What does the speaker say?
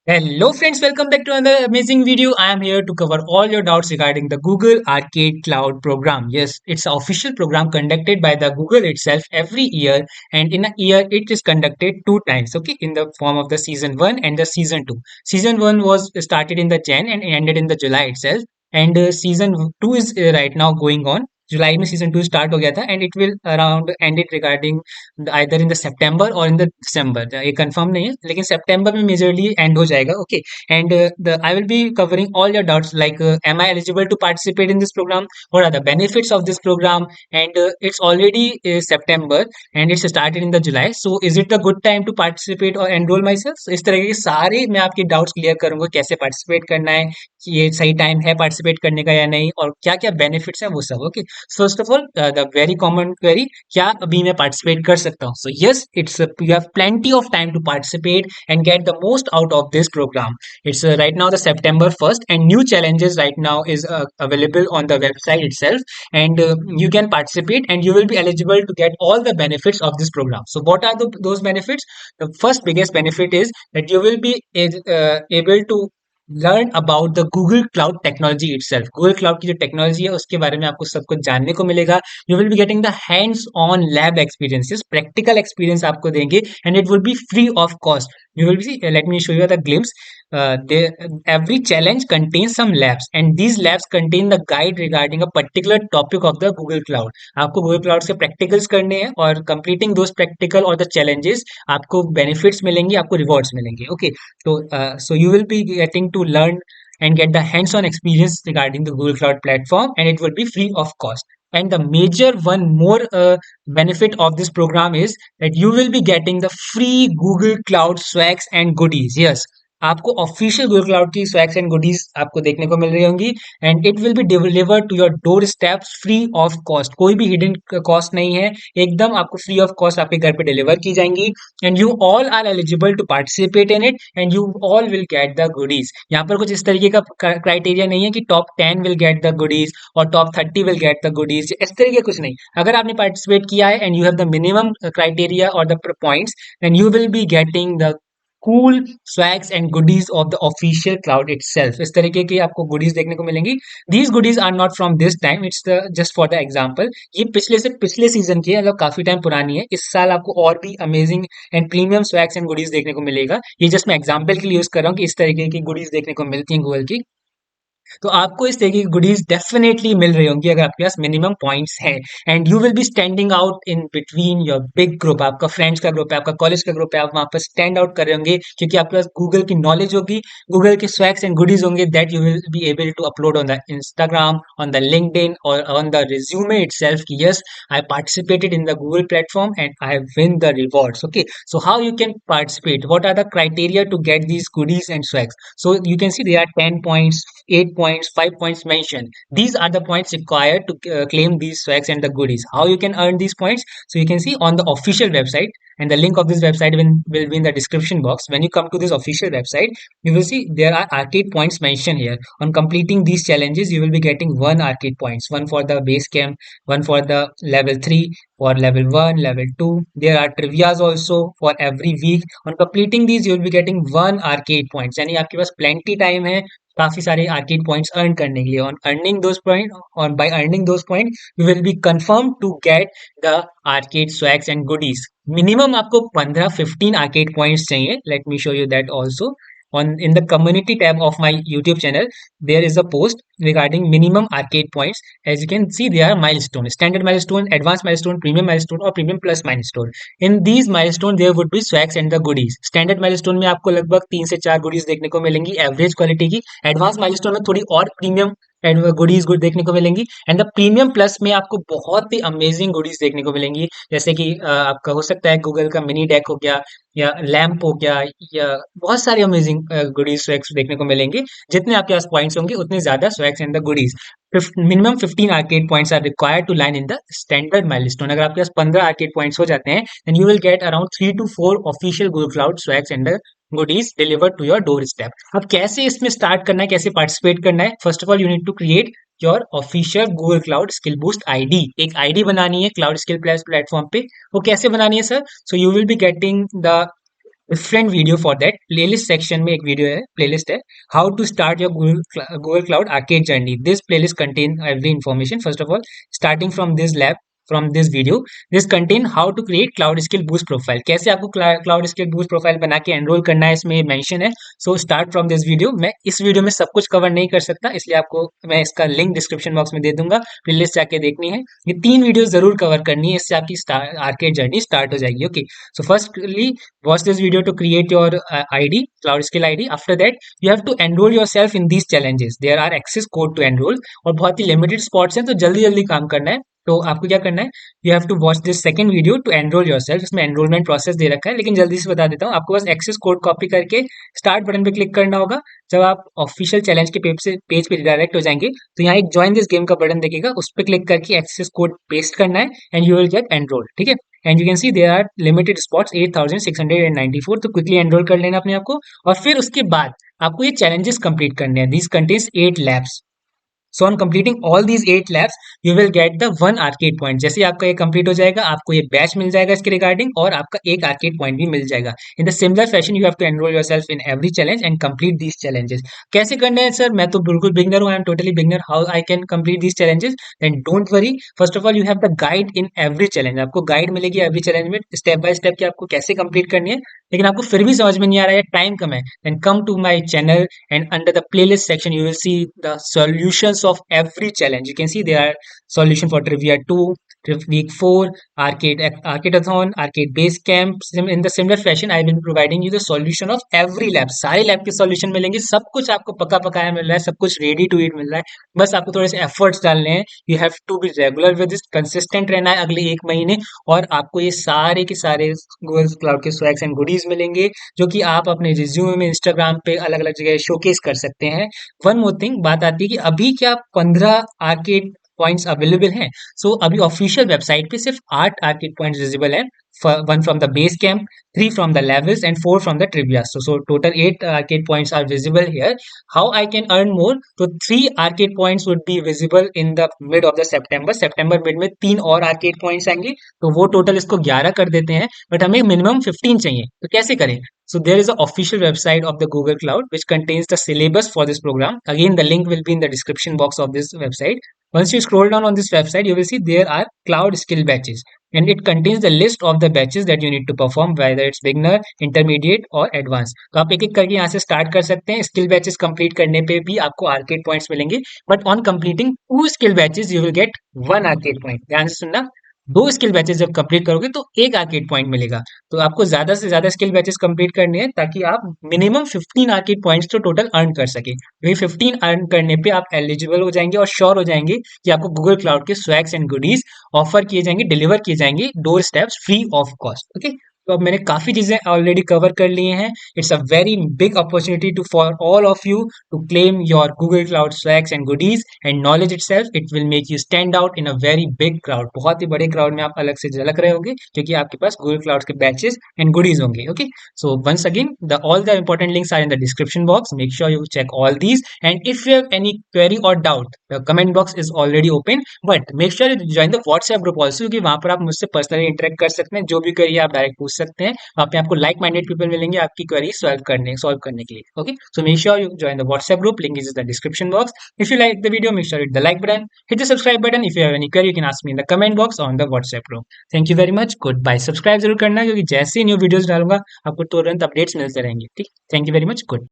Hello friends, welcome back to another amazing video. I am here to cover all your doubts regarding the Google Arcade Cloud program. Yes, it's an official program conducted by the Google itself every year, and in a year it is conducted two times, okay, in the form of the season 1 and the season 2. Season 1 was started in the Jan and ended in the July itself, and season 2 is right now going on. जुलाई में season 2 start हो गया था and it will around and it regarding either in the सितंबर और in the दिसंबर, ये confirm नहीं है लेकिन सितंबर में मेजरली एंड हो जाएगा, okay. And the I will be covering all your doubts like am I eligible to participate in this programme, what are the benefits of this programme, and it's already September and it's started in the July, so is it a good time to participate और enrol myself. इस तरह के सारे मैं आपके doubts clear करूंगा, कैसे participate करना है, ये सही टाइम है पार्टिसिपेट करने का या नहीं, और क्या क्या बेनिफिट्स है वो सब, okay. First of all the very common query, क्या अभी मैं पार्टिसिपेट कर सकता हूँ? So yes, it's you have plenty of time to participate and get the most out of this programme. It's right now the September 1st, and new challenges right now is available on the website itself, and you can participate and you will be eligible to get all the benefits of this program. So what are those benefits? The first biggest benefit is that you will be able to learn about the Google cloud technology itself. Google Cloud की जो technology है उसके बारे में आपको सब कुछ जानने को मिलेगा। You will be getting the hands on lab experiences, practical experience आपको देंगे, and it will B free of cost. You will be let me show you the glimpse. Every challenge contains some labs, and these labs contain the guide regarding a particular topic of the Google Cloud. आपको Google Cloud से practicals करने हैं, और completing those practical or the challenges आपको benefits मिलेंगे, आपको rewards मिलेंगे, okay। So you will be getting to learn and get the hands-on experience regarding the Google Cloud platform, and it will be free of cost. And the major one more benefit of this program is that you will be getting the free Google Cloud swags and goodies. Yes, आपको official Google Cloud की swags and goodies आपको देखने को मिल रही होंगी, and it will be delivered to your doorstep free of cost. कोई भी हिडन कॉस्ट नहीं है, एकदम आपको फ्री ऑफ कॉस्ट आपके घर पे डिलीवर की जाएंगी, and you all are eligible to participate in it, and you all will get the goodies. यहाँ पर कुछ इस तरीके का क्राइटेरिया नहीं है कि top 10 will get the goodies और top 30 will get the goodies, इस तरीके कुछ नहीं। अगर आपने पार्टिसिपेट किया है and you have the minimum criteria और the points, then you will be getting the cool swags and goodies of the official cloud itself. इस तरीके की आपको गुडीज देखने को मिलेंगी। These goodies are not from this time, it's just for the example. ये पिछले से पिछले सीजन की है, मतलब काफी टाइम पुरानी है। इस साल आपको और भी amazing and premium swags and goodies देखने को मिलेगा। ये जस्ट मैं एग्जांपल के लिए यूज कर रहा हूँ कि इस तरीके की गुडीज देखने को मिलती हैं गूगल की। तो आपको इस तरीके की गुडीज डेफिनेटली मिल रही होंगी अगर आपके पास मिनिमम पॉइंट्स हैं, and you will B standing out in between your big group. आपका फ्रेंड्स का ग्रुप है, आपका कॉलेज का ग्रुप है, आप वहां पर स्टैंड आउट कर रहे होंगे क्योंकि आपके पास गूगल की नॉलेज होगी, गूगल के स्वैग्स एंड गुडीज होंगे that you will be able to upload on the Instagram, on the LinkedIn और ऑन द रिज्यूमे इटसेल्फ कि yes, I participated in the Google platform and I have win the rewards, okay. So how you can participate, what are the criteria to get these goodies and swags? So you can see there are 10 points, 8 points, 5 points mentioned. These are the points required to claim these swags and the goodies. How you can earn these points? So you can see on the official website, and the link of this website will be in the description box. When you come to this official website, you will see there are arcade points mentioned here. On completing these challenges, you will be getting one arcade points, one for the base camp, one for the level 3, for level 1, level 2. There are trivias also for every week. On completing these, you will be getting one arcade points. यानी आपके पास plenty time है काफी सारे arcade points earn करने के लिए। On earning those point, और by earning those point you will be confirm to get the arcade swags and goodies. Minimum आपको 15-15 आर्केड पॉइंट्स चाहिए। Let me show you that also. On in the community tab of my YouTube channel, there is a post regarding minimum arcade points. As you can see, there are milestone, standard milestone, advanced milestone, premium milestone और premium plus milestone. In these milestone there would be swags and the goodies. Standard milestone में आपको लगभग 3 से 4 goodies देखने को मिलेंगी average quality की। Advance milestone में थोड़ी और प्रीमियम गुडीज गुड देखने को मिलेंगी, एंड द प्रीमियम प्लस में आपको बहुत ही अमेजिंग गुडीज देखने को मिलेंगी। जैसे कि आपका हो सकता है गूगल का मिनी डेक हो गया, या लैम्प हो गया, या बहुत सारे अमेजिंग गुडीज स्वैग्स देखने को मिलेंगे। जितने आपके पास पॉइंट्स होंगे उतने ज्यादा swags and the goodies. Minimum 15 arcade points are required to line in the standard milestone. अगर आपके पास 15 आर्केड पॉइंट्स हो जाते हैं, then you will get around 3 to 4 official Google Cloud swags and the goodies delivered to your doorstep. अब कैसे इसमें start करना है, कैसे पार्टिसिपेट करना है? First of all you need to create your official Google Cloud Skill Boost ID. एक ID बनानी है क्लाउड स्किल प्लस प्लेटफॉर्म पे। वो कैसे बनानी है sir? So you will be getting the different video for that. Playlist section में एक वीडियो है, प्लेलिस्ट है, how to start your Google Cloud Arcade journey. This playlist contain every information. First of all, starting from this lab, from this video, this contain how to create Cloud Skill Boost profile. कैसे आपको cloud Skill Boost profile बना के enrol करना है, इसमें mention है। So start from this video. मैं इस वीडियो में सब कुछ कवर नहीं कर सकता, इसलिए आपको मैं इसका लिंक डिस्क्रिप्शन बॉक्स में दे दूंगा, प्लेलिस्ट जाके देखनी है। ये 3 वीडियो जरूर कवर करनी है, इससे आपकी आर्केड जर्नी स्टार्ट हो जाएगी। Okay, so firstly watch this video to create your ID, cloud skill ID. After that, you have to enroll yourself in these challenges. There are access code to enroll और बहुत ही limited spots हैं, तो जल्दी जल्दी काम करना है। तो आपको क्या करना है, you have to watch this second video to enrol yourself. इसमें एनरोलमेंट प्रोसेस दे रखा है, लेकिन जल्दी से बता देता हूँ। आपको बस एक्सेस कोड कॉपी करके स्टार्ट बटन पे क्लिक करना होगा। जब आप ऑफिशियल चैलेंज के पेज पे डायरेक्ट हो जाएंगे, तो यहाँ एक ज्वाइन दिस गेम का बटन दिखेगा, उस पर क्लिक करके एक्सेस कोड पेस्ट करना है and you will get enrol. ठीक है, and you can see there are limited spots 8694। तो क्विकली एनरोल कर लेना अपने आप को। और फिर उसके बाद आपको ये चैलेंजेस कंप्लीट करने हैं। These contains 8 labs. So on completing all these 8 labs you will get the 1 arcade point. जैसे ही आपका ये कंप्लीट हो जाएगा, आपको ये बैच मिल जाएगा इसके रिगार्डिंग, और आपका एक आर्केड पॉइंट भी मिल जाएगा। In the similar fashion you have to enrol yourself in every challenge and complete these challenges. कैसे करने हैं सर? मैं तो बिल्कुल बिगनर हूँ, I am totally beginner, how I can complete these challenges? Then don't worry, first of all you have the guide in every challenge. आपको guide मिलेगी every challenge में, स्टेप बाय स्टेप कि आपको कैसे कंप्लीट करनी है। लेकिन आपको फिर भी समझ में नहीं आ रहा है, टाइम कम है, then come to my channel and under the playlist section you will see the solutions of every challenge. You can see there are solution for trivia 2, week 4, arcadeathon, arcade base camp. In the similar fashion I will be providing you the solution of every lab. सारे lab के solution मिलेंगे, सब कुछ आपको पका पकाया मिल रहा है, सब कुछ रेडी टू ईट मिल रहा है। बस आपको थोड़े से एफर्ट्स डालने हैं। You have to be regular with this, consistent रहना है अगले 1 महीने, और आपको ये सारे के सारे गूगल क्लाउड के स्वैग्स एंड गुडीज मिलेंगे, जो कि आप अपने रिज्यूमे में, इंस्टाग्राम पे अलग अलग जगह शोकेस कर सकते हैं। वन मोर थिंग, बात आती है कि अभी क्या 15 आर्केड पॉइंट्स अवेलेबल हैं। सो अभी ऑफिशियल वेबसाइट पे सिर्फ 8 आर्केड पॉइंट्स विजिबल हैं, 1 from the base camp, 3 from the levels and 4 from the trivia. So total 8 arcade points are visible here. How I can earn more? So 3 arcade points would be visible in the mid of the September. September mid में 3 और arcade points आएंगे, तो वो total इसको 11 कर देते हैं, but हमें मिनिमम 15 चाहिए। तो कैसे करें? So there is an official website of the Google Cloud which contains the syllabus for this program. Again, the link will be in the description box of this website. Once you scroll down on this website, you will see there are cloud skill batches, and it contains the list of the batches that you need to perform, whether it's beginner, intermediate और advanced. तो आप एक एक करके यहाँ से start कर सकते हैं। स्किल बैचेस कंप्लीट करने पे भी आपको आर्केड पॉइंट्स मिलेंगे, but on completing 2 skill batches you will gate 1 arcade point. ध्यान से सुनना, 2 स्किल बैचेस जब कंप्लीट करोगे तो 1 आर्केड पॉइंट मिलेगा। तो आपको ज्यादा से ज्यादा स्किल बैचेस कंप्लीट करने हैं, ताकि आप मिनिमम 15 आर्केड पॉइंट्स तो टोटल अर्न कर सके। वही 15 अर्न करने पे आप एलिजिबल हो जाएंगे और श्योर हो जाएंगे कि आपको गूगल क्लाउड के स्वैग्स एंड गुडीज ऑफर किए जाएंगे, डिलीवर किए जाएंगे door steps free of cost. Okay, तो अब मैंने काफी चीजें ऑलरेडी कवर कर ली हैं। It's a very big opportunity to for all of you to claim your Google Cloud swags and goodies and knowledge itself. It will make you stand out in a very big crowd. बहुत ही बड़े crowd में आप अलग से झलक रहे होंगे, क्योंकि आपके पास गूगल क्लाउड के बैचेस एंड गुडीज होंगे। Okay, so once again the all the important links are in the description box. Make sure you check all these, and if you have any query और doubt, the comment box is already open, but make sure you join the WhatsApp group also, क्योंकि वहां पर आप मुझसे personally interact कर सकते हैं। जो भी क्वेरी आप डायरेक्ट पूछ सकते हैं, वहाँ पे आपको लाइक माइंडेड पीपल मिलेंगे आपकी क्वेरी सॉल्व करने के लिए। Okay, so make sure you join the WhatsApp group, link is in the description box. If you like the video, make sure hit the like button, hit the subscribe button. If you have any query, you can ask me in the comment box on the WhatsApp group. Thank you very much, goodbye. Subscribe जरूर करना, क्योंकि जैसे ही new videos डालूंगा आपको तुरंत updates मिलते रहेंगे। ठीक, thank you very much, good.